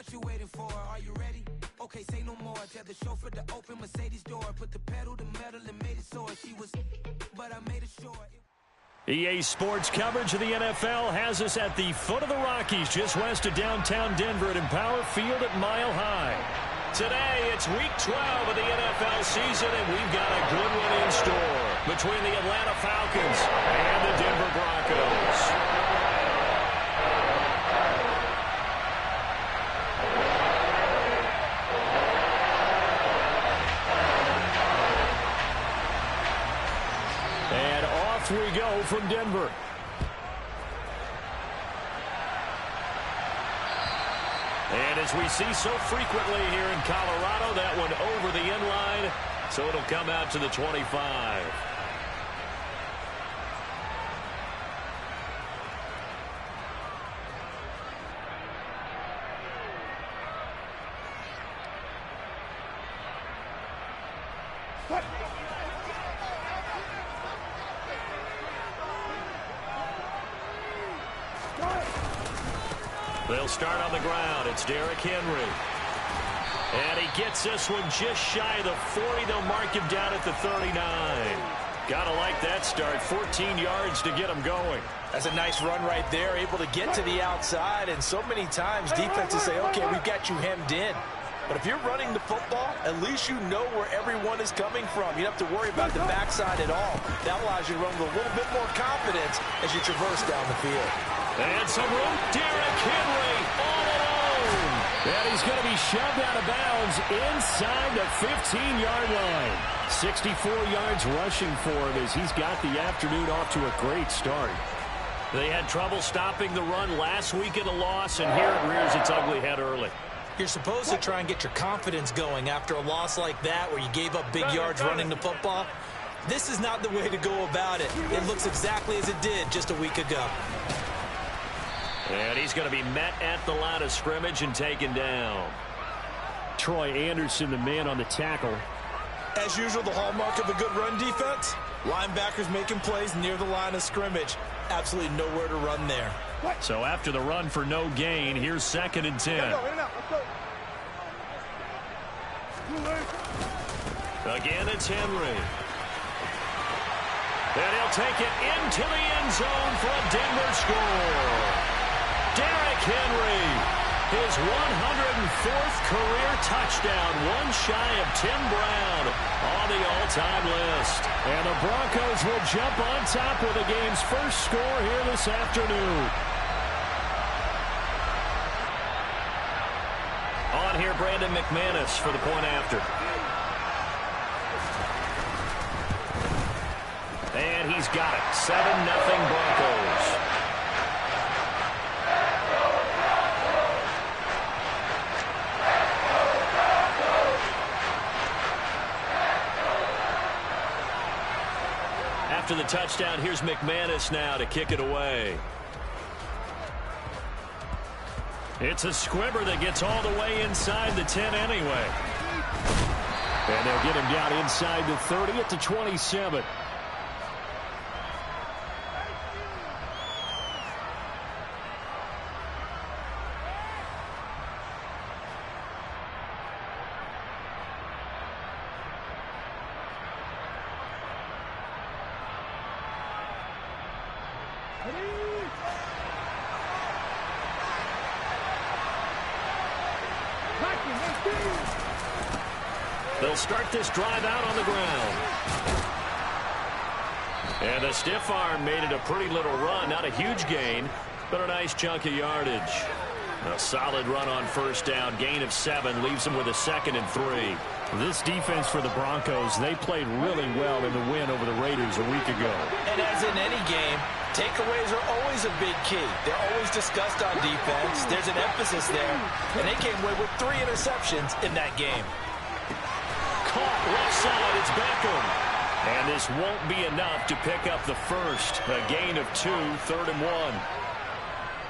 What you waiting for? Are you ready? Okay, say no more. Tell the chauffeur to open Mercedes door. Put the pedal to metal and made it soar. She was, but I made it sure. EA Sports coverage of the NFL has us at the foot of the Rockies, just west of downtown Denver at Empower Field at Mile High. Today, it's Week 12 of the NFL season, and we've got a good one in store between the Atlanta Falcons and the Denver Broncos. And off we go from Denver. And as we see so frequently here in Colorado, that one over the end line, so it'll come out to the 25. They'll start on the ground. It's Derrick Henry. And he gets this one just shy of the 40. They'll mark him down at the 39. Gotta like that start. 14 yards to get him going. That's a nice run right there. Able to get to the outside. And so many times defenses say, okay, we've got you hemmed in. But if you're running the football, at least you know where everyone is coming from. You don't have to worry about the backside at all. That allows you to run with a little bit more confidence as you traverse down the field. And some room. Derrick Henry all alone. And he's going to be shoved out of bounds inside the 15-yard line. 64 yards rushing for him as he's got the afternoon off to a great start. They had trouble stopping the run last week in a loss, and here it rears its ugly head early. You're supposed to try and get your confidence going after a loss like that where you gave up big yards running the football. This is not the way to go about it. It looks exactly as it did just a week ago. And he's going to be met at the line of scrimmage and taken down. Troy Anderson, the man on the tackle. As usual, the hallmark of a good run defense, linebackers making plays near the line of scrimmage. Absolutely nowhere to run there. So after the run for no gain, here's 2nd and 10. Again, it's Henry. And he'll take it into the end zone for a Denver score. Derrick Henry, his 104th career touchdown, one shy of Tim Brown on the all-time list. And the Broncos will jump on top with the game's first score here this afternoon. On here, Brandon McManus for the point after. And he's got it. 7-0 Broncos. After the touchdown, here's McManus now to kick it away. It's a squibber that gets all the way inside the 10 anyway. And they'll get him down inside the 30 at the 27. They'll start this drive out on the ground. And the stiff arm made it a pretty little run. Not a huge gain, but a nice chunk of yardage. A solid run on first down. Gain of 7 leaves them with a 2nd and 3. This defense for the Broncos, they played really well in the win over the Raiders a week ago. And as in any game, takeaways are always a big key. They're always discussed on defense. There's an emphasis there. And they came away with 3 interceptions in that game. Caught left side, it's Beckham. And this won't be enough to pick up the first. A gain of 2, 3rd and 1.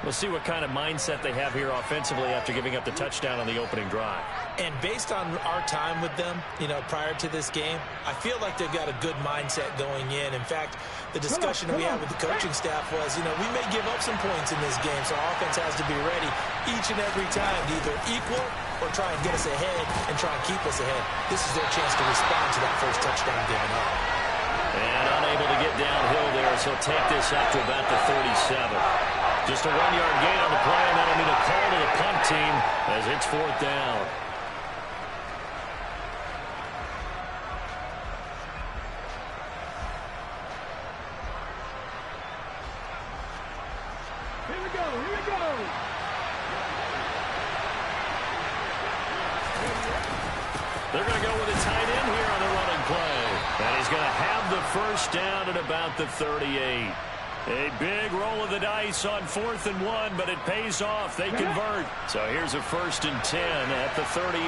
We'll see what kind of mindset they have here offensively after giving up the touchdown on the opening drive. And based on our time with them, prior to this game, I feel like they've got a good mindset going in. In fact, the discussion that we had with the coaching staff was, we may give up some points in this game, so our offense has to be ready each and every time to either equal or try and get us ahead and try and keep us ahead. This is their chance to respond to that first touchdown given up. And unable to get downhill there, so he'll take this up to about the 37. Just a 1-yard gain on the play, and that'll mean a call to the punt team as it's 4th down. Here we go. They're going to go with a tight end here on the running play. And he's going to have the first down at about the 38. A big roll of the dice on 4th and 1, but it pays off. They convert. So here's a 1st and 10 at the 38.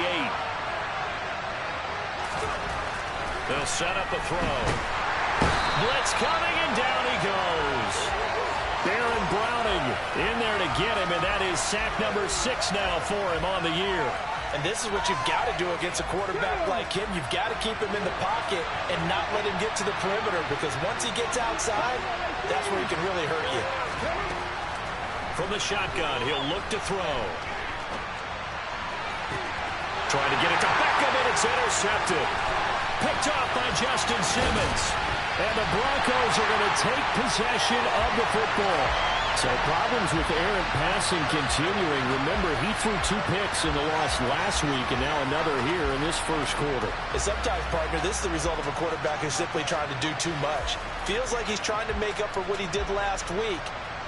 They'll set up a throw. Blitz coming, and down he goes. Aaron Browning in there to get him, and that is sack number 6 now for him on the year. And this is what you've got to do against a quarterback like him. You've got to keep him in the pocket and not let him get to the perimeter, because once he gets outside, that's where he can really hurt you. From the shotgun, he'll look to throw. Trying to get it to Beckham, and it's intercepted. Picked off by Justin Simmons. And the Broncos are going to take possession of the football. So problems with errant passing continuing. Remember, he threw 2 picks in the loss last week, and now another here in this first quarter. And sometimes, partner, this is the result of a quarterback who's simply trying to do too much. Feels like he's trying to make up for what he did last week,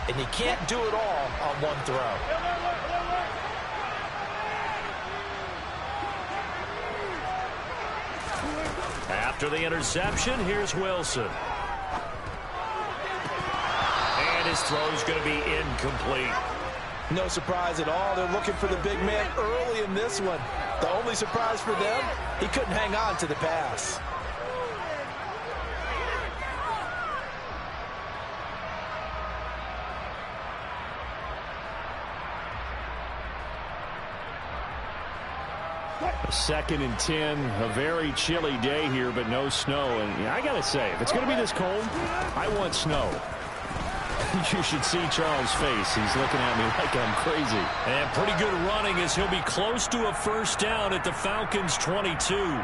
and he can't do it all on one throw. After the interception, here's Wilson. And his throw's going to be incomplete. No surprise at all. They're looking for the big man early in this one. The only surprise for them, he couldn't hang on to the pass. A 2nd and 10, a very chilly day here, but no snow. And I got to say, if it's going to be this cold, I want snow. You should see Charles' face. He's looking at me like I'm crazy. And pretty good running as he'll be close to a first down at the Falcons' 22.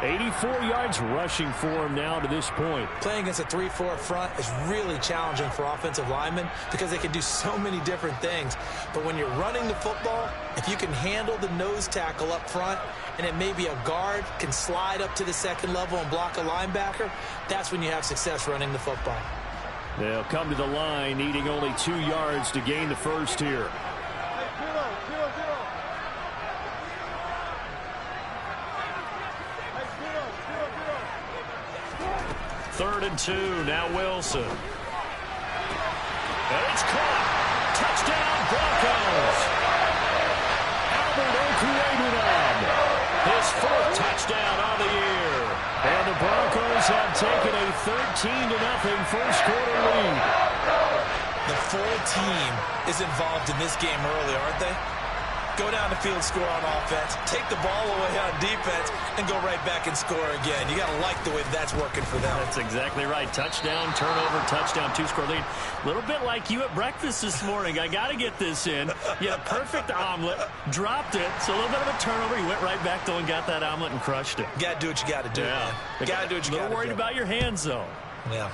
84 yards rushing for him now to this point. Playing against a 3-4 front is really challenging for offensive linemen because they can do so many different things. But when you're running the football, if you can handle the nose tackle up front, and it may be a guard can slide up to the 2nd level and block a linebacker, that's when you have success running the football. They'll come to the line, needing only 2 yards to gain the first here. 3rd and 2, now Wilson. And it's caught. Touchdown, Broncos. Albert Okwuegbunam, his 4th touchdown on the year. And the Broncos have taken a 13-0 first quarter lead. The full team is involved in this game early, aren't they? Go down the field, score on offense, take the ball away on defense, and go right back and score again. You got to like the way that's working for them. That's exactly right. Touchdown, turnover, touchdown, 2-score lead. A little bit like you at breakfast this morning. I got to get this in. You had a perfect omelet, dropped it. So a little bit of a turnover. You went right back, though, and got that omelet and crushed it. You got to do what you got to do, man. You got to do what you got to do. A little worried about your hands, though. Yeah.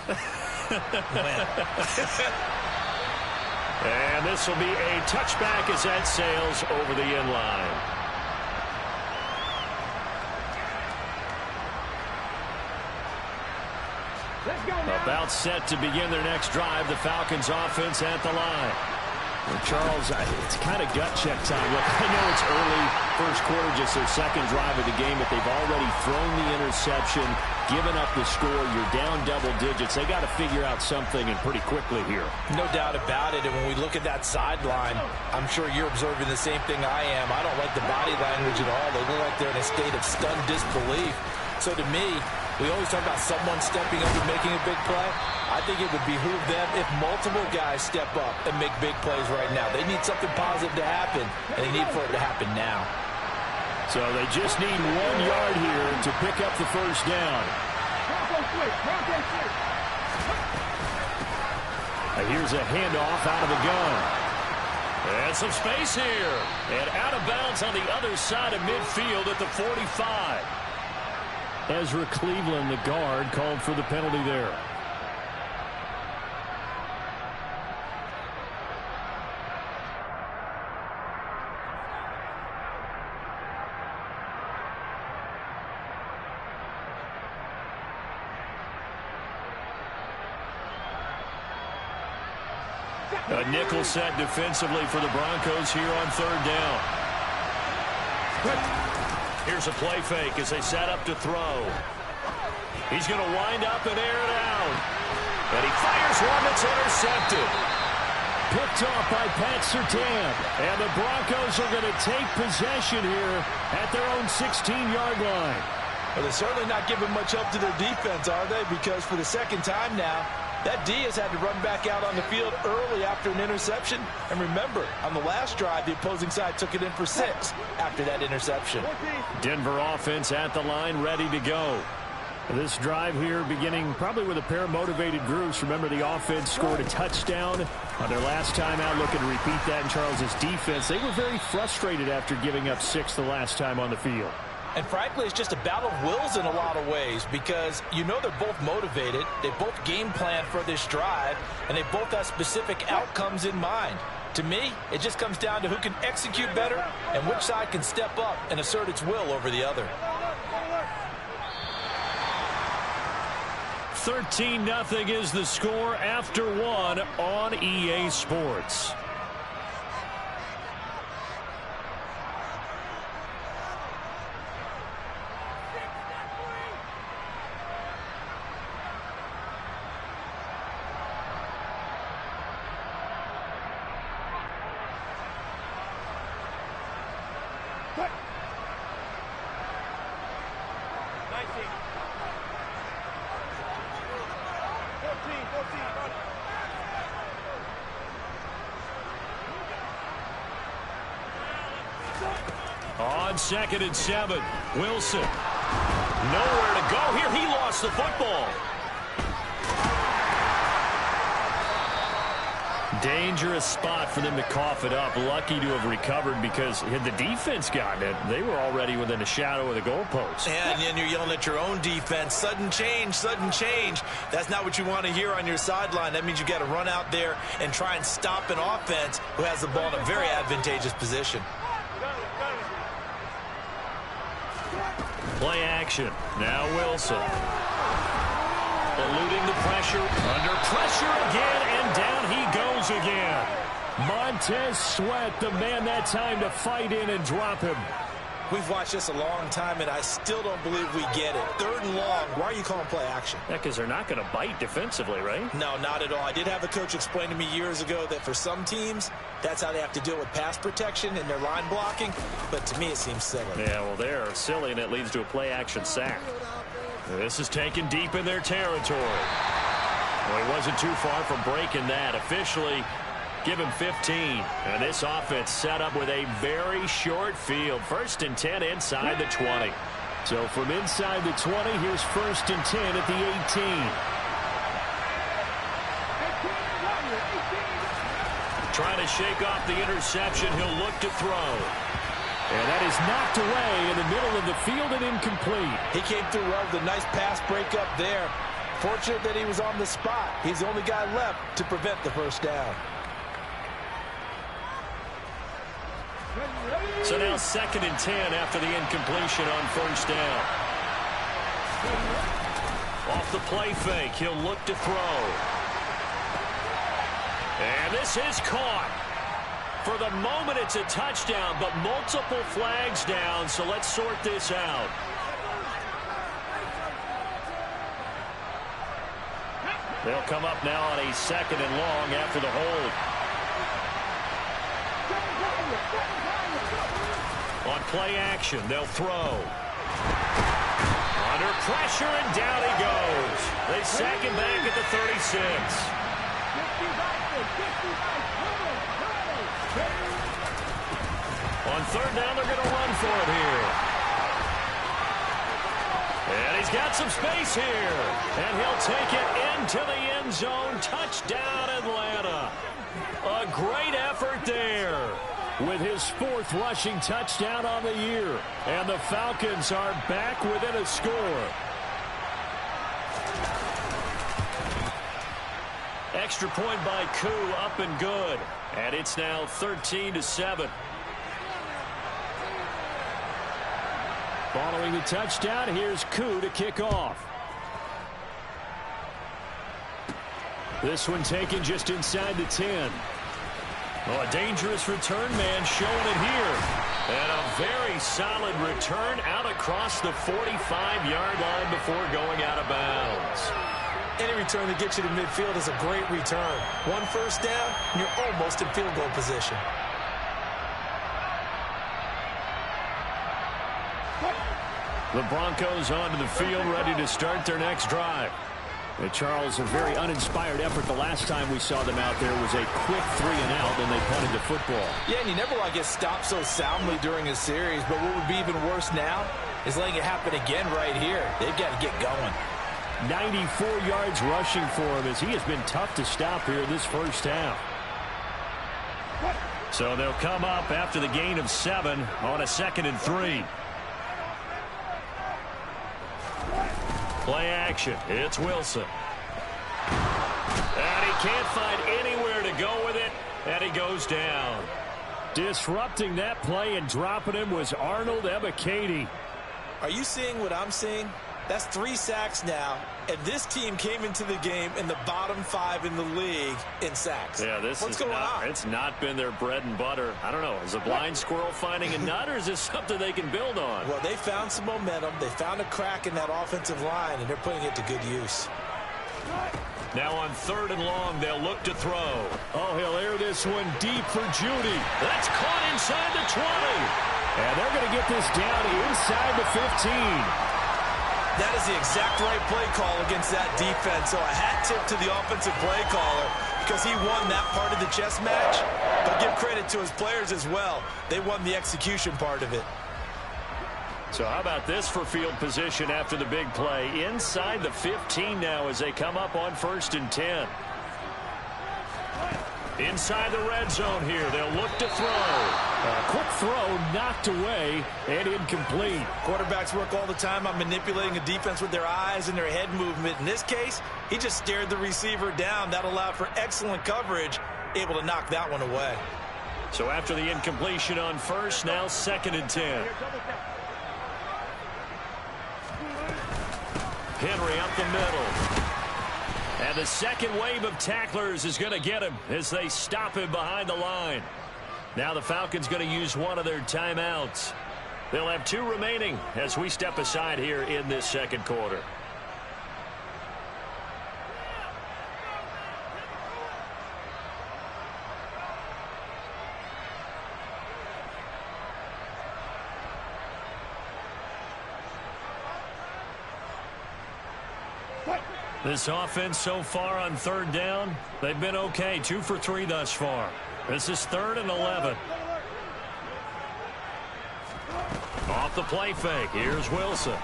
And this will be a touchback as that sails over the end line. About set to begin their next drive, the Falcons offense at the line. Well, Charles, it's kind of gut check time. Look, I know it's early, first quarter, just their 2nd drive of the game, but they've already thrown the interception, given up the score. You're down double digits. They got to figure out something, and pretty quickly here. No doubt about it. And when we look at that sideline, I'm sure you're observing the same thing I am. I don't like the body language at all. They look like they're in a state of stunned disbelief. So to me, We always talk about someone stepping up and making a big play. I think it would behoove them if multiple guys step up and make big plays right now. They need something positive to happen, and they need for it to happen now. So they just need 1 yard here to pick up the first down. Here's a handoff out of the gun. And some space here. And out of bounds on the other side of midfield at the 45. Ezra Cleveland, the guard, called for the penalty there. A nickel set defensively for the Broncos here on 3rd down. Here's a play fake as they set up to throw. He's going to wind up and air it out. And he fires one that's intercepted. Picked off by Pat Surtain. And the Broncos are going to take possession here at their own 16-yard line. Well, they're certainly not giving much help to their defense, are they? Because for the second time now, that D has had to run back out on the field early after an interception. And remember, on the last drive, the opposing side took it in for 6 after that interception. Denver offense at the line, ready to go. This drive here beginning probably with a pair of motivated groups. Remember, the offense scored a touchdown on their last time out. Looking to repeat that in Charles's defense. They were very frustrated after giving up 6 the last time on the field. And frankly, it's just a battle of wills in a lot of ways because you know they're both motivated. They both game plan for this drive, and they both have specific outcomes in mind. To me, it just comes down to who can execute better and which side can step up and assert its will over the other. 13-0 is the score after 1 on EA Sports. On 2nd and 7, Wilson. Nowhere to go here. He lost the football. Dangerous spot for them to cough it up. Lucky to have recovered because had the defense gotten it, they were already within a shadow of the goalpost. And then you're yelling at your own defense. Sudden change, sudden change. That's not what you want to hear on your sideline. That means you got to run out there and try and stop an offense who has the ball in a very advantageous position. Play action. Now Wilson. Eluding the pressure. Under pressure again, and down he goes again. Montez Sweat, the man that time to fight in and drop him. We've watched this a long time, and I still don't believe we get it. 3rd and long. Why are you calling play action? Yeah, because they're not going to bite defensively, right? No, not at all. I did have a coach explain to me years ago that for some teams, that's how they have to deal with pass protection and their line blocking. But to me, it seems silly. Yeah, well, they're silly, and it leads to a play-action sack. This is taken deep in their territory. Well, he wasn't too far from breaking that. Officially, give him 15. And this offense set up with a very short field. 1st and 10 inside the 20. So from inside the 20, here's 1st and 10 at the 18. Trying to shake off the interception. He'll look to throw. And that is knocked away in the middle of the field and incomplete. He came through well with a nice pass breakup there. Fortunate that he was on the spot. He's the only guy left to prevent the first down. So now 2nd and 10 after the incompletion on 1st down. Off the play fake, he'll look to throw. And this is caught. For the moment, it's a touchdown, but multiple flags down, so let's sort this out. They'll come up now on a 2nd and long after the hold. On play action, they'll throw. Under pressure, and down he goes. They sack him back at the 36. On third down, they're going to run for it here. And he's got some space here. And he'll take it into the end zone. Touchdown, Atlanta. A great effort there with his 4th rushing touchdown on the year. And the Falcons are back within a score. Extra point by Koo, up and good. And it's now 13-7. Following the touchdown, here's Koo to kick off. This one taken just inside the 10. Oh, a dangerous return man showing it here. And a very solid return out across the 45-yard line before going out of bounds. Any return that gets you to midfield is a great return. 1 first down, and you're almost in field goal position. The Broncos onto the field, ready to start their next drive. And Charles, a very uninspired effort. The last time we saw them out there was a quick 3-and-out, and they punted the football. Yeah, and you never want to get stopped so soundly during a series, but what would be even worse now is letting it happen again right here. They've got to get going. 94 yards rushing for him as he has been tough to stop here this first half. So they'll come up after the gain of 7 on a 2nd and 3. Play action. It's Wilson. And he can't find anywhere to go with it, and he goes down. Disrupting that play and dropping him was Arnold Ebiketie. Are you seeing what I'm seeing? That's 3 sacks now, and this team came into the game in the bottom 5 in the league in sacks. Yeah, what's going on? It's not been their bread and butter. I don't know. Is a blind squirrel finding a nut, or is this something they can build on? Well, they found some momentum. They found a crack in that offensive line, and they're putting it to good use. Now on 3rd and long, they'll look to throw. Oh, he'll air this one deep for Judy. That's caught inside the 20. And they're going to get this down inside the 15. That is the exact right play call against that defense. So a hat tip to the offensive play caller because he won that part of the chess match. But give credit to his players as well. They won the execution part of it. So how about this for field position after the big play? Inside the 15 now as they come up on 1st and 10. Inside the red zone here. They'll look to throw. A quick throw knocked away and incomplete. Quarterbacks work all the time on manipulating a defense with their eyes and their head movement. In this case, he just stared the receiver down. That allowed for excellent coverage, able to knock that one away. So after the incompletion on 1st, now 2nd and 10. Henry up the middle. And the second wave of tacklers is going to get him as they stop him behind the line. Now the Falcons going to use one of their timeouts. They'll have 2 remaining as we step aside here in this 2nd quarter. This offense so far on 3rd down, they've been okay. 2 for 3 thus far. This is 3rd and 11. Off the play fake. Here's Wilson.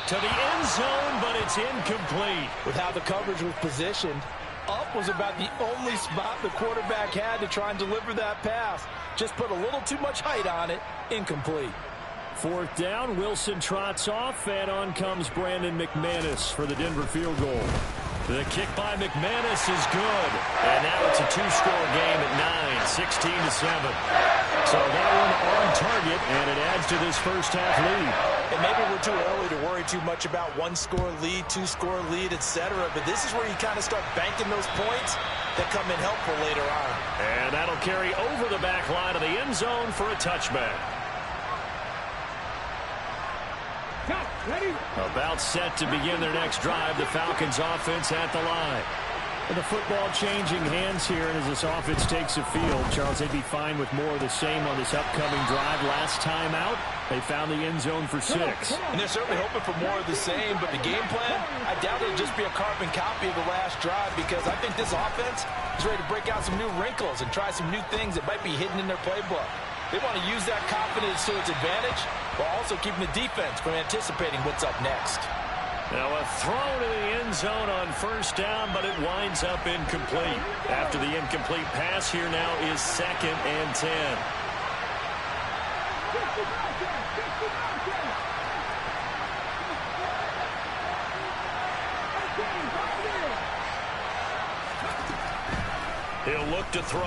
To the end zone, but it's incomplete. With how the coverage was positioned, up was about the only spot the quarterback had to try and deliver that pass. Just put a little too much height on it. Incomplete. 4th down, Wilson trots off, and on comes Brandon McManus for the Denver field goal. The kick by McManus is good, and now it's a 2-score game at 9, 16-7. So that one on target, and it adds to this first half lead. And maybe we're too early to worry too much about 1-score lead, 2-score lead, etc. But this is where you kind of start banking those points that come in helpful later on. And that'll carry over the back line of the end zone for a touchback. About set to begin their next drive. The Falcons offense at the line. And the football changing hands here, and as this offense takes the field, Charles, they'd be fine with more of the same on this upcoming drive. Last time out, they found the end zone for 6. And they're certainly hoping for more of the same, but the game plan, I doubt it'll just be a carbon copy of the last drive, because I think this offense is ready to break out some new wrinkles and try some new things that might be hidden in their playbook. They want to use that confidence to its advantage, while also keeping the defense from anticipating what's up next. Now a throw to the end zone on first down, but it winds up incomplete. After the incomplete pass, here now is 2nd and 10. He'll look to throw.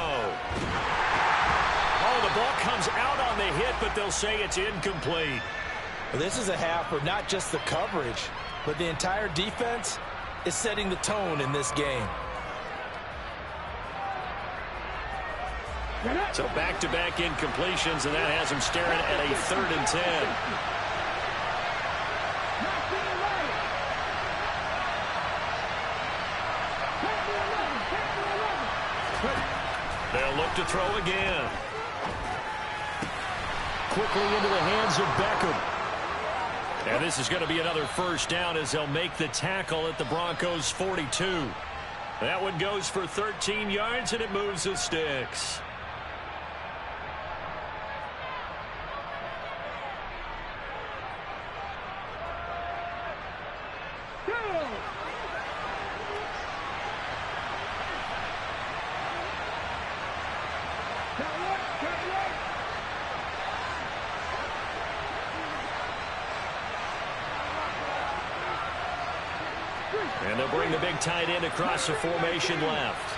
Oh, the ball comes out on the hit, but they'll say it's incomplete. Well, this is a half where not just the coverage, but the entire defense is setting the tone in this game. So back-to-back incompletions, and that has them staring at a 3rd and 10. They'll look to throw again. Quickly into the hands of Beckham. And this is going to be another first down as they'll make the tackle at the Broncos' 42. That one goes for 13 yards, and it moves the sticks. And they'll bring the big tight end across the formation left.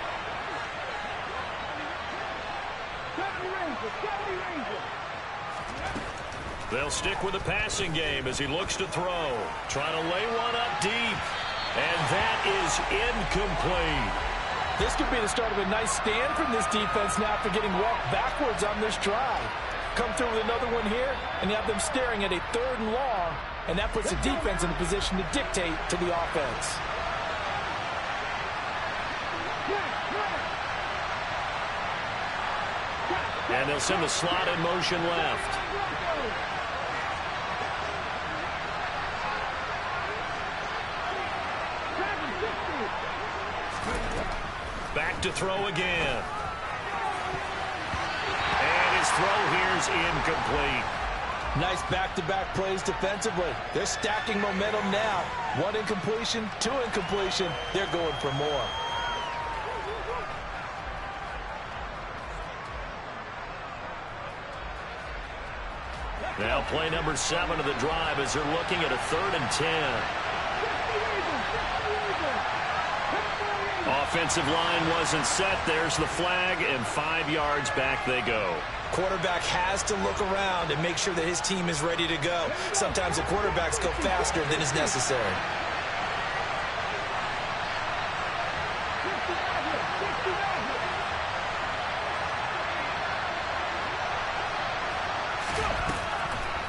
They'll stick with the passing game as he looks to throw. Trying to lay one up deep. And that is incomplete. This could be the start of a nice stand from this defense now after getting walked backwards on this drive. Come through with another one here, and you have them staring at a 3rd and long, and that puts the defense in a position to dictate to the offense. And they'll send the slot in motion left. Back to throw again. And his throw here's incomplete. Nice back-to-back plays defensively. They're stacking momentum now. 1 incompletion, 2 incompletion. They're going for more. Now play number 7 of the drive as they're looking at a 3rd and 10. Offensive line wasn't set. There's the flag, and 5 yards back they go. Quarterback has to look around and make sure that his team is ready to go. Sometimes the quarterbacks go faster than is necessary.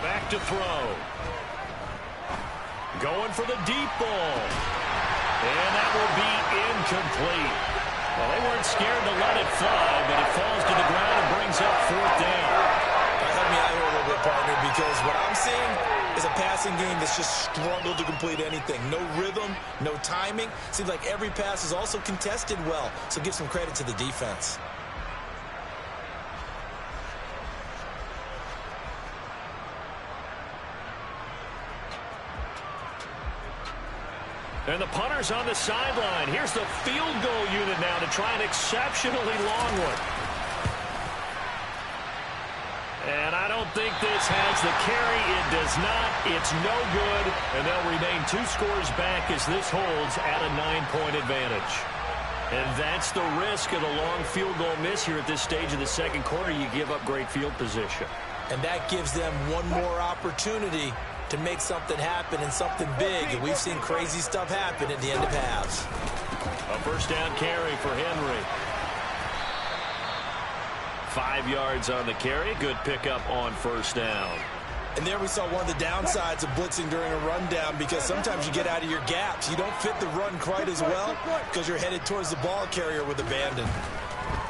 Back to throw. Going for the deep ball. And that will be incomplete. Well, they weren't scared to let it fly, but it falls to the ground and brings up 4th down. Help me out here a little bit, partner, because what I'm seeing is a passing game that's just struggled to complete anything. No rhythm, no timing. Seems like every pass is also contested well, so give some credit to the defense. And the punter's on the sideline. Here's the field goal unit now to try an exceptionally long one. And I don't think this has the carry. It does not. It's no good. And they'll remain 2 scores back as this holds at a 9-point advantage. And that's the risk of the long field goal miss here at this stage of the 2nd quarter. You give up great field position. And that gives them one more opportunity to make something happen and something big. And we've seen crazy stuff happen at the end of halves. A first down carry for Henry. 5 yards on the carry. Good pickup on first down. And there we saw one of the downsides of blitzing during a rundown, because sometimes you get out of your gaps. You don't fit the run quite as well because you're headed towards the ball carrier with abandon.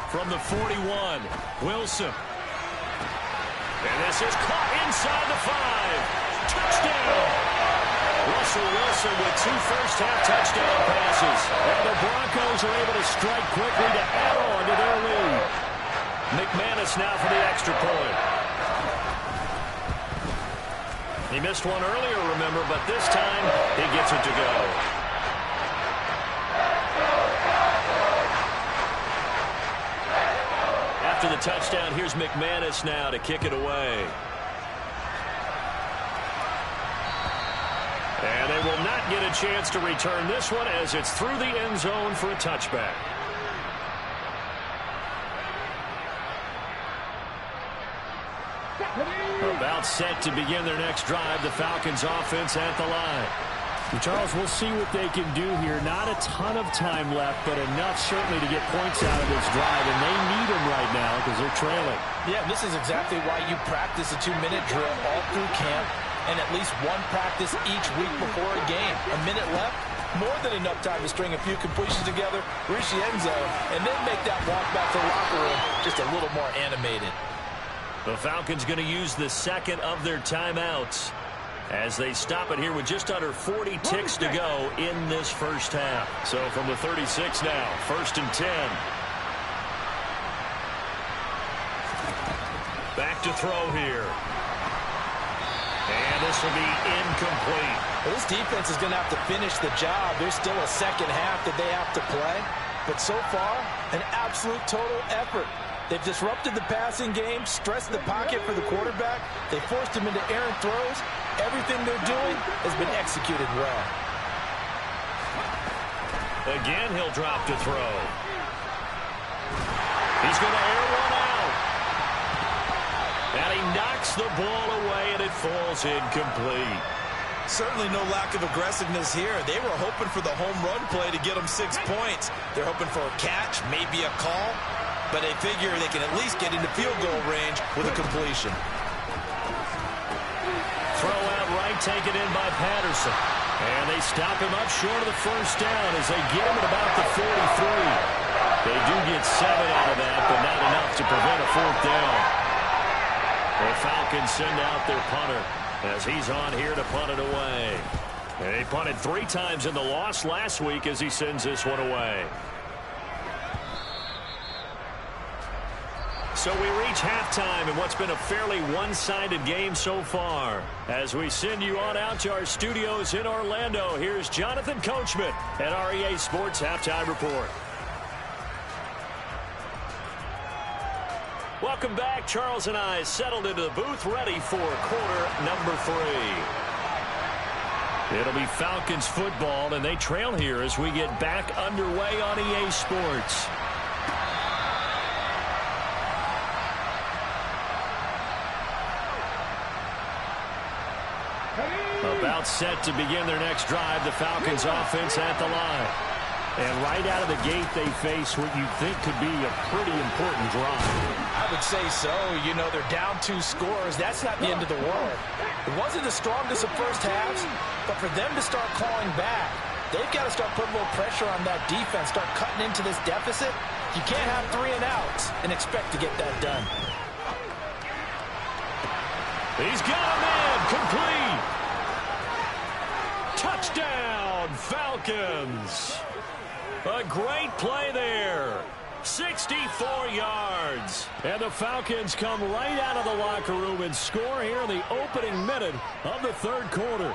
From the 41, Wilson. And this is caught inside the 5. Touchdown! Russell Wilson with 2 first-half touchdown passes. And the Broncos are able to strike quickly to add on to their lead. McManus now for the extra point. He missed one earlier, remember, but this time he gets it to go. After the touchdown, here's McManus now to kick it away. And they will not get a chance to return this one as it's through the end zone for a touchback. About set to begin their next drive, the Falcons offense at the line. Charles, we'll see what they can do here. Not a ton of time left, but enough certainly to get points out of this drive, and they need them right now because they're trailing. Yeah, this is exactly why you practice a 2-minute drill all through camp and at least one practice each week before a game. A minute left, more than enough time to string a few completions together, reach the end zone, and then make that walk back to the locker room just a little more animated. The Falcons going to use the second of their timeouts as they stop it here with just under 40 ticks to go in this first half. So from the 36 now, 1st and 10. Back to throw here. And this will be incomplete. Well, this defense is going to have to finish the job. There's still a second half that they have to play. But so far, an absolute total effort. They've disrupted the passing game, stressed the pocket for the quarterback. They forced him into errant throws. Everything they're doing has been executed well. Again, he'll drop to throw. He's going to air one out. And he knocks the ball away, and it falls incomplete. Certainly no lack of aggressiveness here. They were hoping for the home run play to get them 6 points. They're hoping for a catch, maybe a call. But they figure they can at least get into field goal range with a completion. Throw out right, taken in by Patterson. And they stop him up short of the first down as they get him at about the 43. They do get 7 out of that, but not enough to prevent a 4th down. The Falcons send out their punter as he's on here to punt it away. And he punted 3 times in the loss last week as he sends this one away. So we reach halftime in what's been a fairly one-sided game so far. As we send you on out to our studios in Orlando, here's Jonathan Coachman at REA Sports Halftime Report. Welcome back. Charles and I settled into the booth ready for quarter number 3. It'll be Falcons football, and they trail here as we get back underway on EA Sports. About set to begin their next drive, the Falcons offense at the line. And right out of the gate, they face what you think could be a pretty important drive. I would say so. You know, they're down 2 scores. That's not the end of the world. It wasn't the strongest of first halves, but for them to start clawing back, they've got to start putting a little pressure on that defense, start cutting into this deficit. You can't have 3 and outs and expect to get that done. He's got a man complete. Touchdown, Falcons. A great play there. 64 yards. And the Falcons come right out of the locker room and score here in the opening minute of the 3rd quarter.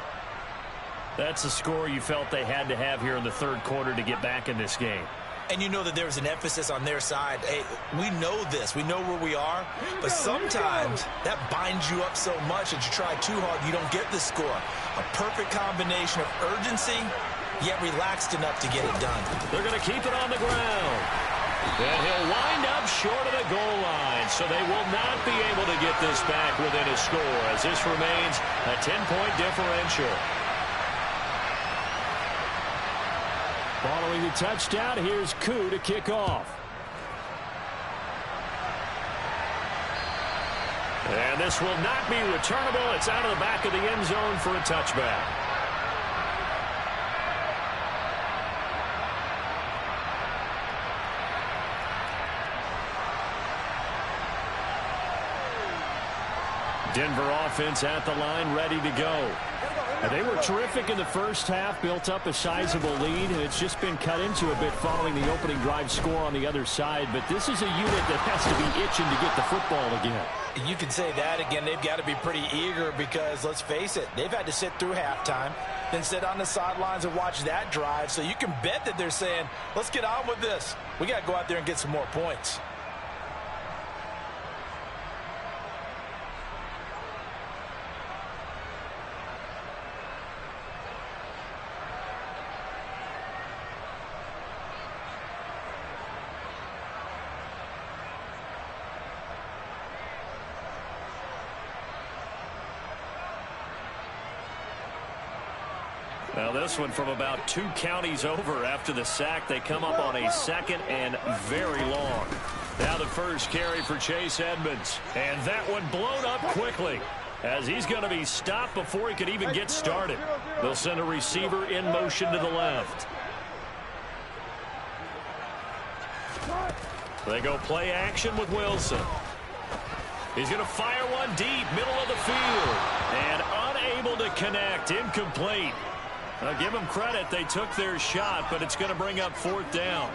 That's the score you felt they had to have here in the 3rd quarter to get back in this game. And you know that there was an emphasis on their side. Hey, we know this. We know where we are. But sometimes that binds you up so much that you try too hard, you don't get the score. A perfect combination of urgency, yet relaxed enough to get it done. They're going to keep it on the ground. And he'll wind up short of the goal line. So they will not be able to get this back within a score as this remains a 10-point differential. Following the touchdown, here's Koo to kick off. And this will not be returnable. It's out of the back of the end zone for a touchback. Denver offense at the line, ready to go. And they were terrific in the first half, built up a sizable lead, and it's just been cut into a bit following the opening drive score on the other side. But this is a unit that has to be itching to get the football again. You can say that again. They've got to be pretty eager because, let's face it, they've had to sit through halftime, then sit on the sidelines and watch that drive. So you can bet that they're saying, let's get on with this. We got to go out there and get some more points. Well, this one from about 2 counties over after the sack. They come up on a second and very long. Now the first carry for Chase Edmonds. And that one blown up quickly as he's going to be stopped before he could even get started. They'll send a receiver in motion to the left. They go play action with Wilson. He's going to fire one deep, middle of the field. And unable to connect, incomplete. I'll give them credit. They took their shot, but it's going to bring up 4th down.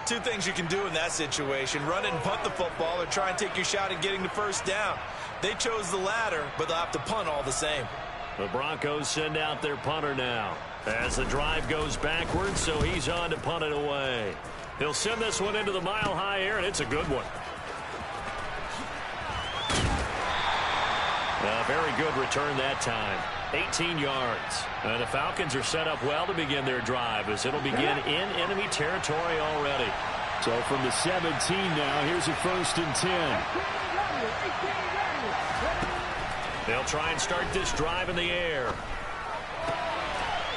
2 things you can do in that situation: run and punt the football, or try and take your shot at getting the first down. They chose the latter, but they'll have to punt all the same. The Broncos send out their punter now as the drive goes backwards, so he's on to punt it away. He'll send this one into the mile-high air, and it's a good one. A very good return that time. 18 yards. And the Falcons are set up well to begin their drive as it'll begin in enemy territory already. So from the 17 now, here's a 1st and 10. They'll try and start this drive in the air.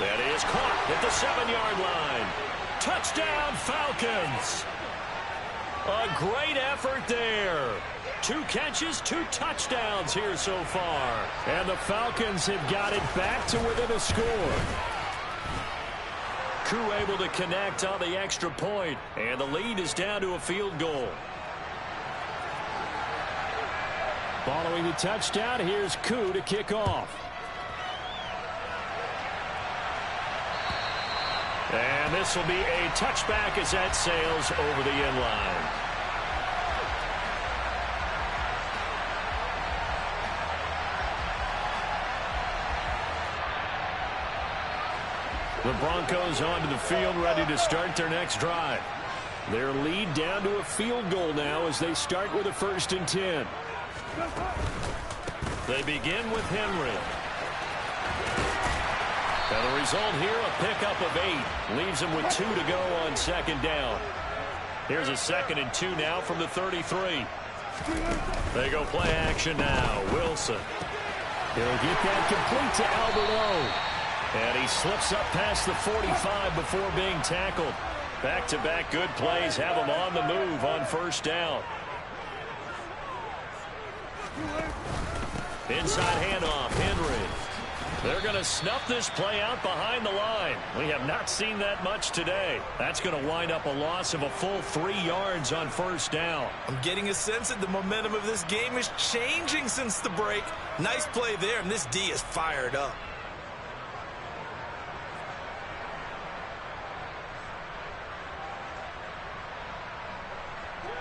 That is caught at the 7-yard line. Touchdown, Falcons. A great effort there. 2 catches, 2 touchdowns here so far. And the Falcons have got it back to within a score. Koo able to connect on the extra point, and the lead is down to a field goal. Following the touchdown, here's Koo to kick off. And this will be a touchback as that sails over the end line. The Broncos onto the field, ready to start their next drive. Their lead down to a field goal now as they start with a 1st and 10. They begin with Henry. And the result here, a pickup of 8. Leaves them with 2 to go on 2nd down. Here's a 2nd and 2 now from the 33. They go play action now. Wilson. He'll get that complete to Albert O. And he slips up past the 45 before being tackled. Back-to-back good plays have him on the move on 1st down. Inside handoff, Henry. They're going to snuff this play out behind the line. We have not seen that much today. That's going to wind up a loss of a full 3 yards on 1st down. I'm getting a sense that the momentum of this game is changing since the break. Nice play there, and this D is fired up.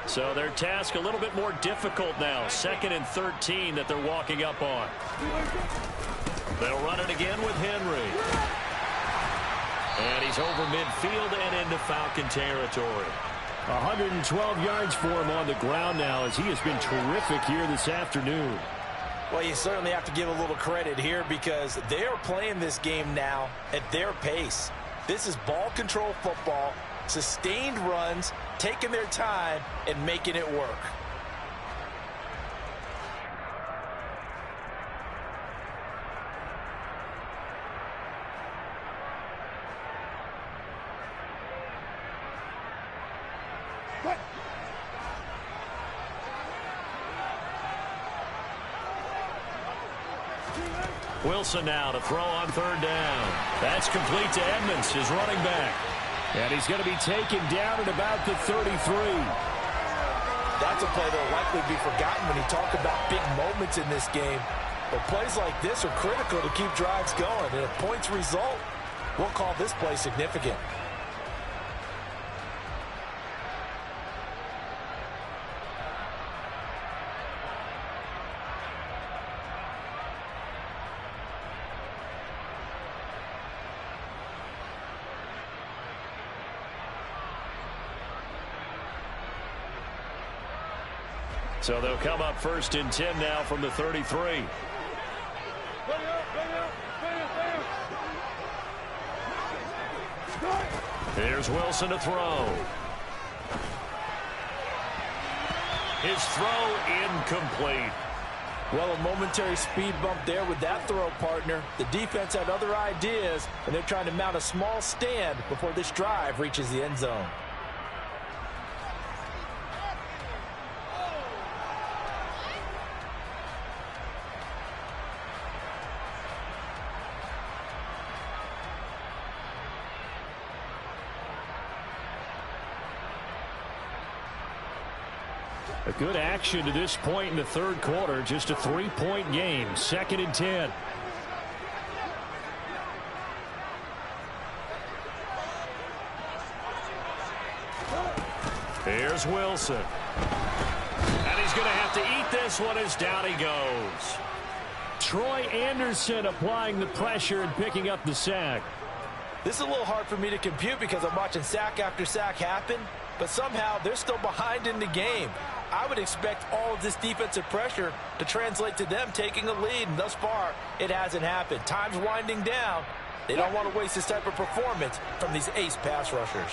So their task a little bit more difficult now. 2nd and 13 that they're walking up on. They'll run it again with Henry. And he's over midfield and into Falcon territory. 112 yards for him on the ground now as he has been terrific here this afternoon. Well, you certainly have to give a little credit here because they are playing this game now at their pace. This is ball control football, sustained runs, taking their time, and making it work. Wilson now to throw on third down. That's complete to Edmonds, his running back. And he's going to be taken down at about the 33. That's a play that will likely be forgotten when you talk about big moments in this game. But plays like this are critical to keep drives going. And if points result, we'll call this play significant. So they'll come up 1st and 10 now from the 33. Here's Wilson to throw. His throw incomplete. Well, a momentary speed bump there with that throw, partner. The defense had other ideas, and they're trying to mount a small stand before this drive reaches the end zone. A good action to this point in the third quarter. Just a 3-point game. 2nd and 10. Here's Wilson. And he's going to have to eat this one as down he goes. Troy Anderson applying the pressure and picking up the sack. This is a little hard for me to compute because I'm watching sack after sack happen, but somehow they're still behind in the game. I would expect all of this defensive pressure to translate to them taking a lead, and thus far, it hasn't happened. Time's winding down. They don't want to waste this type of performance from these ace pass rushers.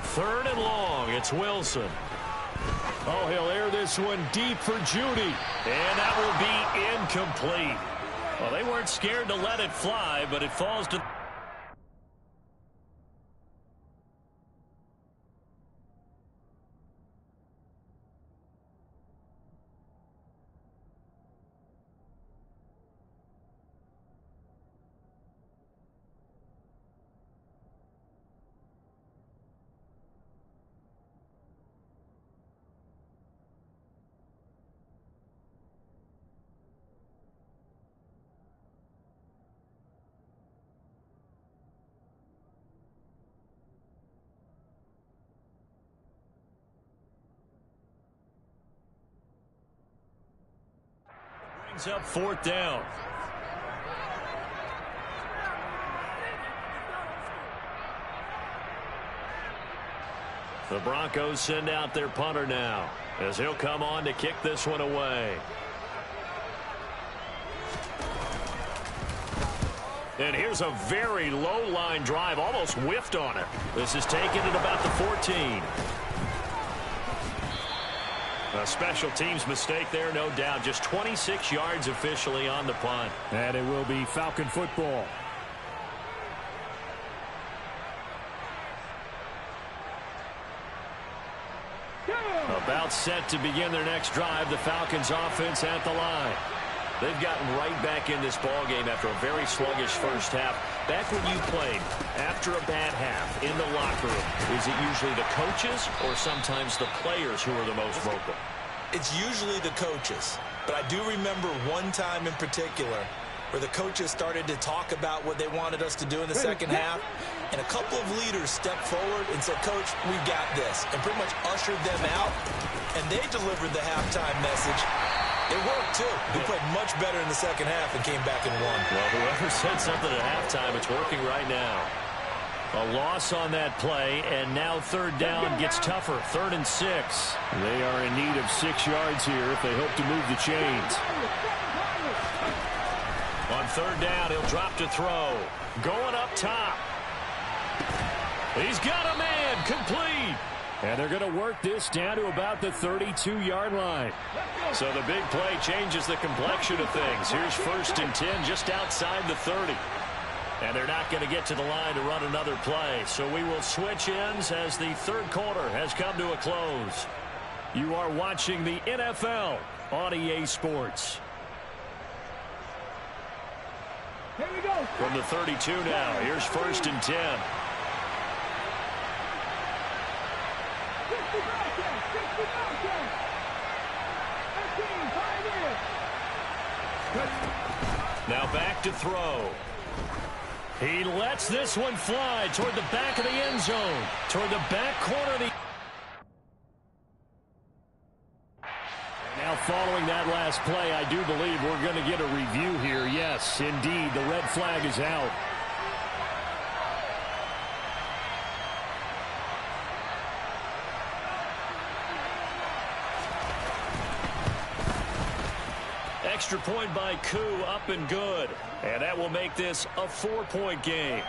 Third and long, it's Wilson. Oh, he'll air this one deep for Judy, and that will be incomplete. Well, they weren't scared to let it fly, but it falls to... up 4th down. The Broncos send out their punter now as he'll come on to kick this one away. And here's a very low line drive, almost whiffed on it. This is taken at about the 14. A special teams mistake there, no doubt. Just 26 yards officially on the punt. And it will be Falcon football. About set to begin their next drive. The Falcons offense at the line. They've gotten right back in this ballgame after a very sluggish first half. Back when you played, after a bad half in the locker room, is it usually the coaches or sometimes the players who are the most vocal? It's usually the coaches. But I do remember one time in particular where the coaches started to talk about what they wanted us to do in the second half. And a couple of leaders stepped forward and said, "Coach, we got this," and pretty much ushered them out. And they delivered the halftime message. It worked, too. We played much better in the second half and came back and won. Well, whoever said something at halftime, it's working right now. A loss on that play, and now third down gets tougher. 3rd and 6. They are in need of 6 yards here if they hope to move the chains. On third down, he'll drop to throw. Going up top. He's got a man, complete. And they're going to work this down to about the 32-yard line. So the big play changes the complexion of things. Here's 1st and 10 just outside the 30. And they're not going to get to the line to run another play. So we will switch ends as the third quarter has come to a close. You are watching the NFL on EA Sports. Here we go. From the 32 now, here's 1st and 10. 65. Now back to throw. He lets this one fly toward the back of the end zone, toward the back corner of the... Now following that last play, I do believe we're going to get a review here. Yes, indeed, the red flag is out. Extra point by Koo, up and good. And that will make this a 4-point game.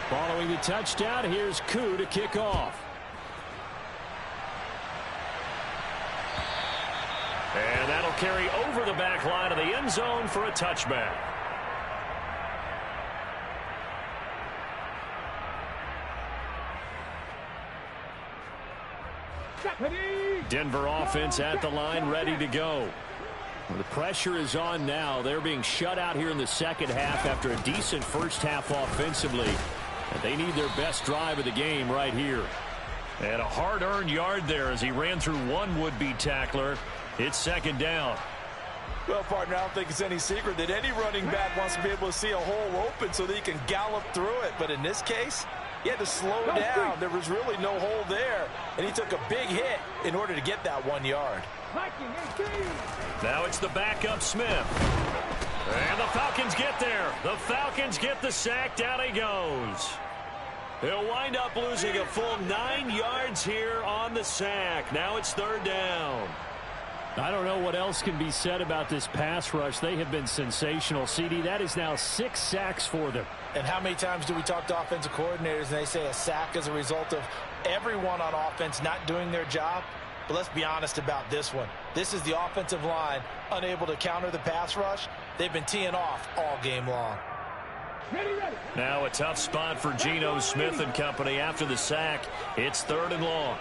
Following the touchdown, here's Koo to kick off. And that'll carry over the back line of the end zone for a touchback. Denver offense at the line, ready to go. The pressure is on now. They're being shut out here in the second half after a decent first half offensively. And they need their best drive of the game right here. And a hard-earned yard there as he ran through one would-be tackler. It's 2nd down. Well, partner, I don't think it's any secret that any running back wants to be able to see a hole open so that he can gallop through it. But in this case, he had to slow down. There was really no hole there, and he took a big hit in order to get that 1 yard. Now it's the backup Smith. And the Falcons get there. The Falcons get the sack. Down he goes. He'll wind up losing a full 9 yards here on the sack. Now it's 3rd down. I don't know what else can be said about this pass rush. They have been sensational, CD. That is now 6 sacks for them. And how many times do we talk to offensive coordinators and they say a sack is a result of everyone on offense not doing their job? But let's be honest about this one. This is the offensive line unable to counter the pass rush. They've been teeing off all game long. Now a tough spot for Geno Smith and company after the sack. It's 3rd and long.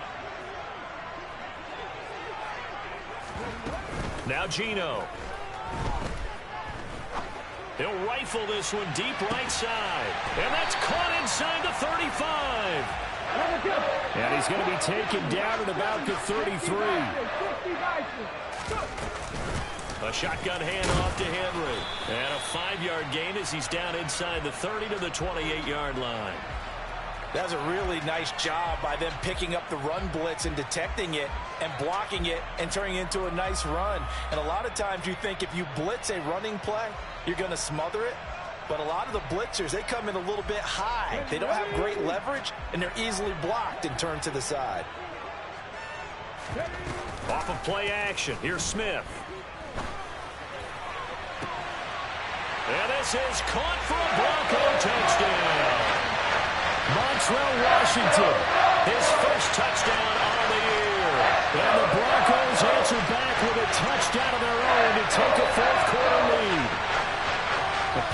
Now Geno. He'll rifle this one deep right side. And that's caught inside the 35. And he's going to be taken down at about the 33. A shotgun handoff to Henry. And a 5-yard gain as he's down inside the 30 to the 28-yard line. That's a really nice job by them picking up the run blitz and detecting it and blocking it and turning it into a nice run. And a lot of times you think if you blitz a running play, you're going to smother it. But a lot of the blitzers, they come in a little bit high. They don't have great leverage, and they're easily blocked and turned to the side. Off of play action, here's Smith. And this is caught for a Bronco touchdown. Montrell Washington, his first touchdown on the year. And the Broncos answer back with a touchdown of their own to take a 4th quarter lead.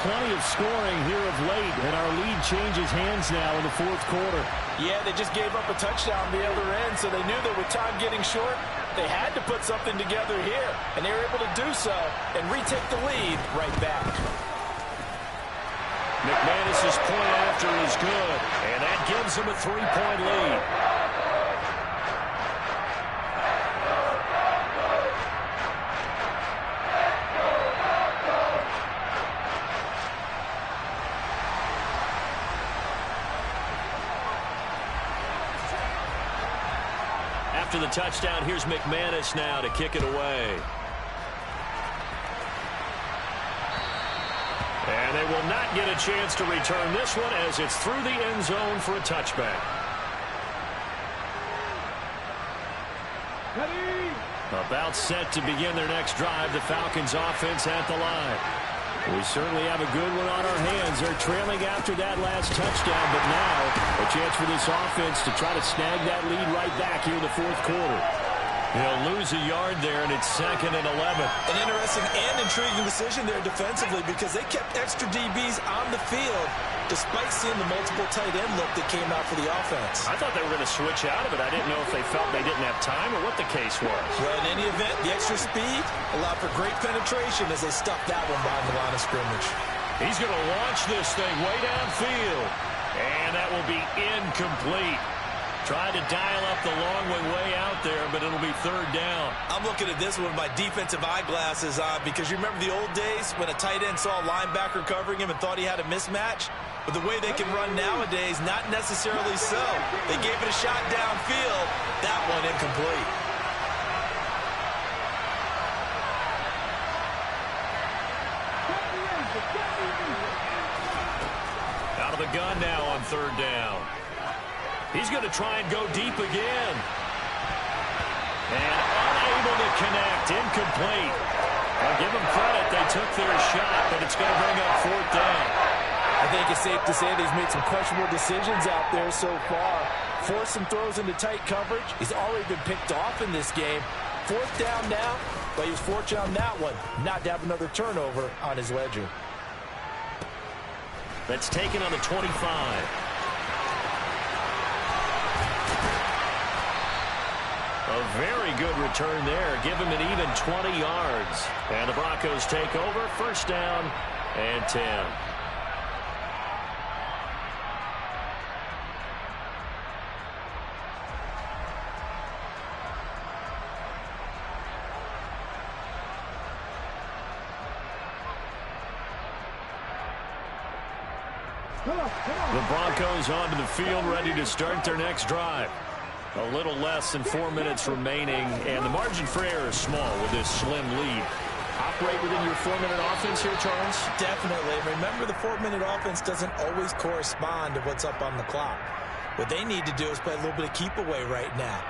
Plenty of scoring here of late, and our lead changes hands now in the 4th quarter. Yeah, they just gave up a touchdown the other end, so they knew that with time getting short, they had to put something together here, and they were able to do so and retake the lead right back. McManus's point after is good, and that gives them a 3-point lead. After the touchdown, here's McManus now to kick it away. And they will not get a chance to return this one as it's through the end zone for a touchback. About set to begin their next drive, the Falcons offense at the line. We certainly have a good one on our hands. They're trailing after that last touchdown, but now a chance for this offense to try to snag that lead right back here in the 4th quarter. He'll lose a yard there, and it's 2nd and 11. An interesting and intriguing decision there defensively because they kept extra DBs on the field despite seeing the multiple tight end look that came out for the offense. I thought they were going to switch out of it. I didn't know if they felt they didn't have time or what the case was. Well, in any event, the extra speed allowed for great penetration as they stuck that one behind the line of scrimmage. He's going to launch this thing way downfield, and that will be incomplete. Tried to dial up the long way out there, but it'll be 3rd down. I'm looking at this one with my defensive eyeglasses on because you remember the old days when a tight end saw a linebacker covering him and thought he had a mismatch? But the way they can run nowadays, not necessarily so. They gave it a shot downfield. That one incomplete. Out of the gun now on 3rd down. He's going to try and go deep again. And unable to connect. Incomplete. I'll give them credit. They took their shot, but it's going to bring up 4th down. I think it's safe to say that he's made some questionable decisions out there so far. Forced some throws into tight coverage. He's already been picked off in this game. 4th down now, but he was fortunate on that one not to have another turnover on his ledger. That's taken on the 25. A very good return there. Give him an even 20 yards. And the Broncos take over. 1st down and 10. The Broncos onto the field, ready to start their next drive. A little less than 4 minutes remaining, and the margin for error is small with this slim lead. Operate within your 4-minute offense here, Charles? Definitely. Remember, the 4-minute offense doesn't always correspond to what's up on the clock. What they need to do is play a little bit of keep away right now.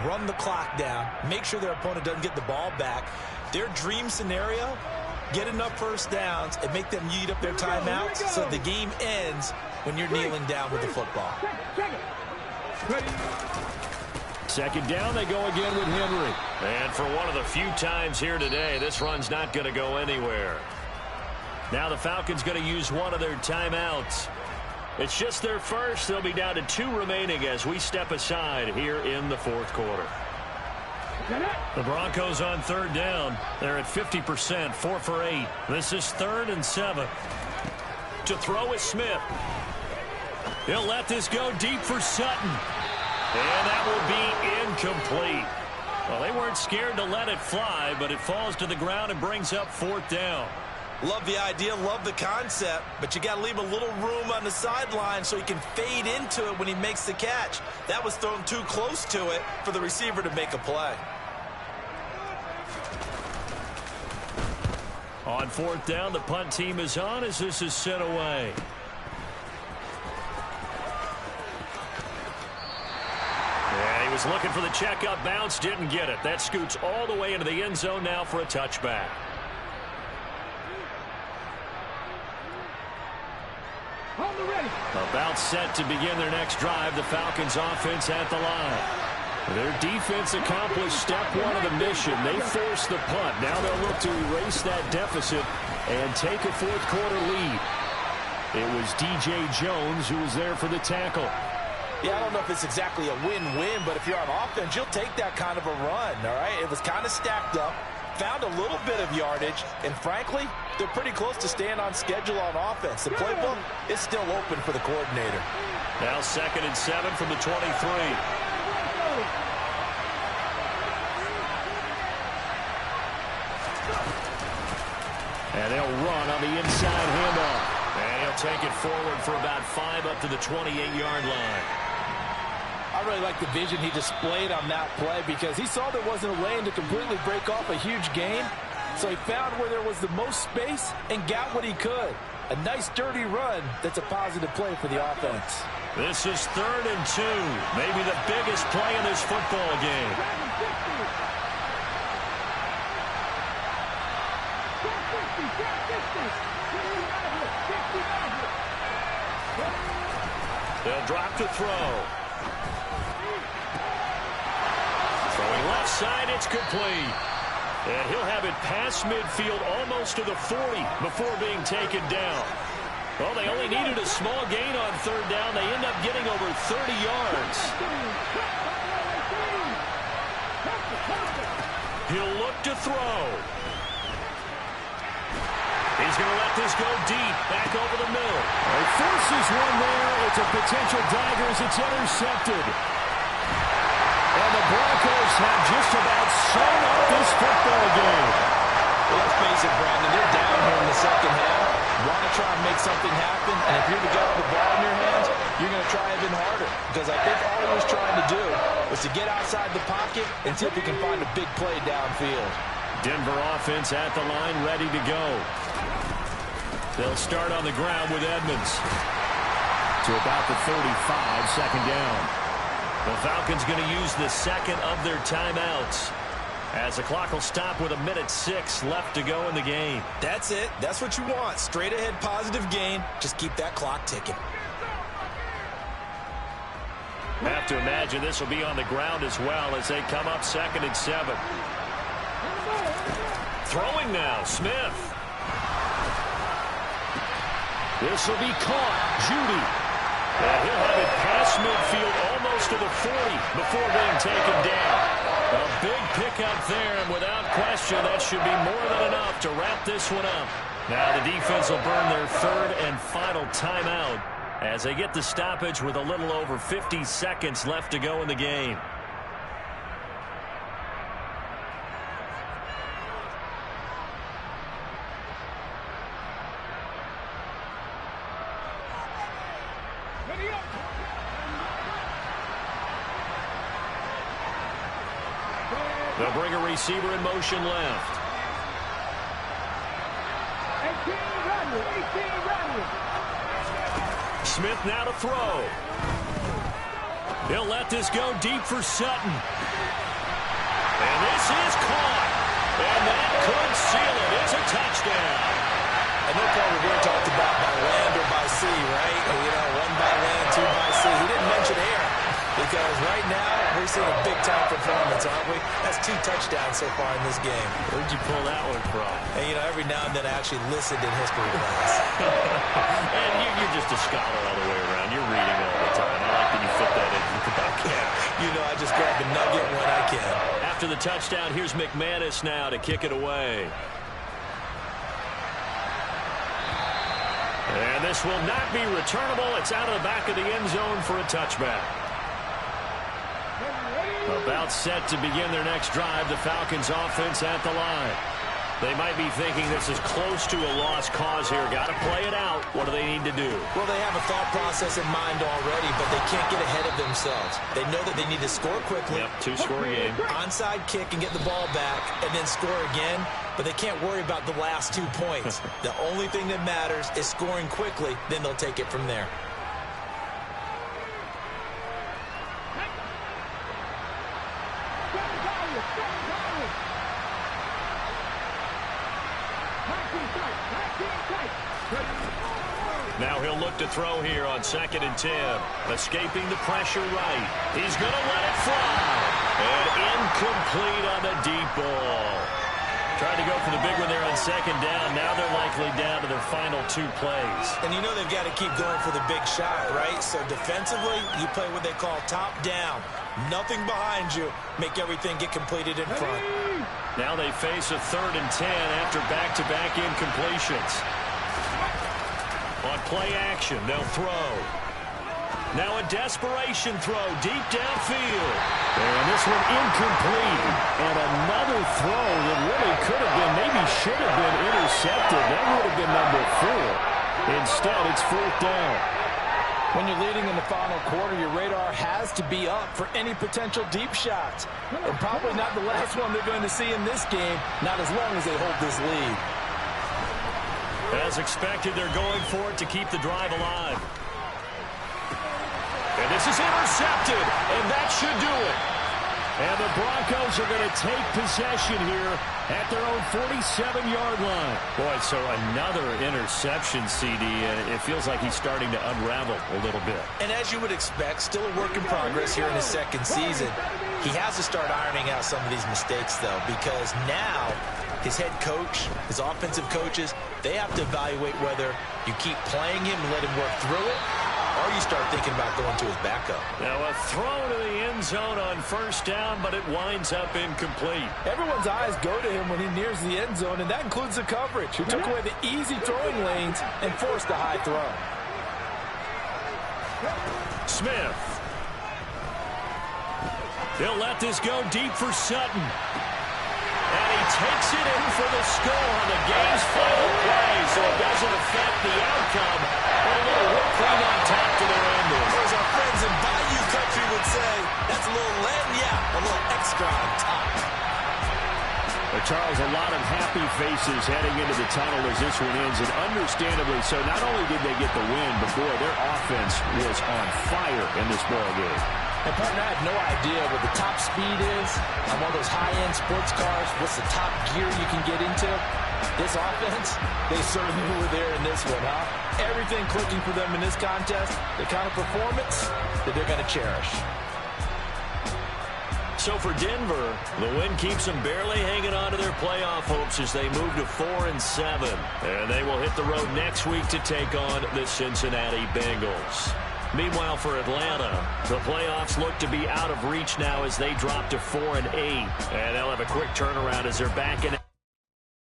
Run the clock down. Make sure their opponent doesn't get the ball back. Their dream scenario, get enough 1st downs and make them eat up their timeouts so the game ends when you're kneeling down with the football. 2nd down, they go again with Henry. And for one of the few times here today, this run's not going to go anywhere. Now the Falcons going to use one of their timeouts. It's just their first. They'll be down to 2 remaining as we step aside here in the 4th quarter. The Broncos on 3rd down. They're at 50%, 4 for 8. This is 3rd and 7. To throw is Smith. He'll let this go deep for Sutton. And that will be incomplete. Well, they weren't scared to let it fly, but it falls to the ground and brings up 4th down. Love the idea, love the concept, but you got to leave a little room on the sideline so he can fade into it when he makes the catch. That was thrown too close to it for the receiver to make a play. On 4th down, the punt team is on as this is sent away. And he was looking for the checkup bounce, didn't get it. That scoots all the way into the end zone now for a touchback. About set to begin their next drive. The Falcons offense at the line. Their defense accomplished step 1 of the mission. They forced the punt. Now they'll look to erase that deficit and take a 4th quarter lead. It was DJ Jones who was there for the tackle. Yeah, I don't know if it's exactly a win-win, but if you're on offense, you'll take that kind of a run, all right? It was kind of stacked up, found a little bit of yardage, and frankly, they're pretty close to staying on schedule on offense. The playbook is still open for the coordinator. Now 2nd and 7 from the 23. And they'll run on the inside handoff. And he'll take it forward for about 5 up to the 28-yard line. I really like the vision he displayed on that play because he saw there wasn't a lane to completely break off a huge gain. So he found where there was the most space and got what he could. A nice dirty run that's a positive play for the offense. This is 3rd and 2. Maybe the biggest play in this football game. They'll drop to throw. Throwing left left side. It's complete. And he'll have it past midfield almost to the 40 before being taken down. Well, they only needed a small gain on third down. They end up getting over 30 yards. He'll look to throw. He's going to let this go deep, back over the middle. He forces one there. It's a potential dagger as it's intercepted. And the Broncos have just about sewn up this football game. Well, let's face it, Brandon, they're down here in the second half. Want to try and make something happen, and if you're the guy with the ball in your hands, you're going to try even harder. Because I think all he was trying to do was to get outside the pocket and see if he can find a big play downfield. Denver offense at the line, ready to go. They'll start on the ground with Edmonds. To about the 35, second down. The Falcons going to use the second of their timeouts, as the clock will stop with 1:06 left to go in the game. That's it. That's what you want. Straight ahead positive gain. Just keep that clock ticking. Have to imagine this will be on the ground as well as they come up 2nd and 7. Throwing now, Smith. This will be caught. Judy. And he'll have it past midfield almost to the 40 before being taken down. A big pickup there, and without question, that should be more than enough to wrap this one up. Now the defense will burn their third and final timeout as they get the stoppage with a little over 50 seconds left to go in the game. They'll bring a receiver in motion left. 18 Randall. Smith now to throw. He'll let this go deep for Sutton. And this is caught. And that could seal it. It's a touchdown. I know Paul Revere talked about by land or by sea, right? You know, 1 by land, 2 by sea. He didn't mention air because right now we're seeing a big-time performance, aren't we? That's 2 touchdowns so far in this game. Where'd you pull that one from? And, you know, every now and then I actually listened in history class. And you're just a scholar all the way around. You're reading all the time. I like that you fit that into the back end. You know, I just grab a nugget when I can. After the touchdown, here's McManus now to kick it away. And this will not be returnable. It's out of the back of the end zone for a touchback. About set to begin their next drive, the Falcons offense at the line. They might be thinking this is close to a lost cause here. Got to play it out. What do they need to do? Well, they have a thought process in mind already, but they can't get ahead of themselves. They know that they need to score quickly. Yep, 2-score game. Onside kick and get the ball back and then score again, but they can't worry about the last 2 points. The only thing that matters is scoring quickly, then they'll take it from there. Now he'll look to throw here on 2nd and 10. Escaping the pressure right. He's going to let it fly. And incomplete on the deep ball. Tried to go for the big one there on 2nd down. Now they're likely down to their final 2 plays. And you know they've got to keep going for the big shot, right? So defensively, you play what they call top down. Nothing behind you. Make everything get completed in front. Now they face a 3rd and 10 after back-to-back incompletions. On play action, they'll throw. Now a desperation throw deep downfield. And this one incomplete. And another throw that really could have been, maybe should have been intercepted. That would have been number 4. Instead, it's 4th down. When you're leading in the final quarter, your radar has to be up for any potential deep shots. And probably not the last one they're going to see in this game, not as long as they hold this lead. As expected, they're going for it to keep the drive alive. And this is intercepted, and that should do it. And the Broncos are going to take possession here at their own 47-yard line. Boy, so another interception, CD, and it feels like he's starting to unravel a little bit. And as you would expect, still a work in progress here in his 2nd season. He has to start ironing out some of these mistakes, though, because now his head coach, his offensive coaches, they have to evaluate whether you keep playing him and let him work through it, or you start thinking about going to his backup. Now a throw to the end zone on first down, but it winds up incomplete. Everyone's eyes go to him when he nears the end zone, and that includes the coverage. He took away the easy throwing lanes and forced a high throw. Smith. He'll let this go deep for Sutton. And he takes it in for the score on the game's final play, so it doesn't affect the outcome. But a little whipped cream on top to their ending. Or as our friends in Bayou Country would say, that's a little lagniappe, a little extra on top. But Charles, a lot of happy faces heading into the tunnel as this one ends, and understandably so. Not only did they get the win, but boy, their offense was on fire in this ball game. And partner, I have no idea what the top speed is on one of those high-end sports cars. What's the top gear you can get into? This offense, they certainly were there in this one, huh? Everything clicking for them in this contest, the kind of performance that they're going to cherish. So for Denver, the win keeps them barely hanging on to their playoff hopes as they move to 4-7. And they will hit the road next week to take on the Cincinnati Bengals. Meanwhile, for Atlanta, the playoffs look to be out of reach now as they drop to 4-8. And they'll have a quick turnaround as they're back in.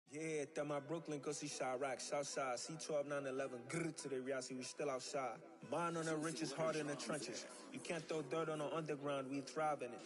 Yeah, that my Brooklyn, go see Chirac, Southside, C12, 911, grr to the Riasi, we still outside. Mine on the riches, hard in the trenches. You can't throw dirt on the underground, we thrive in it.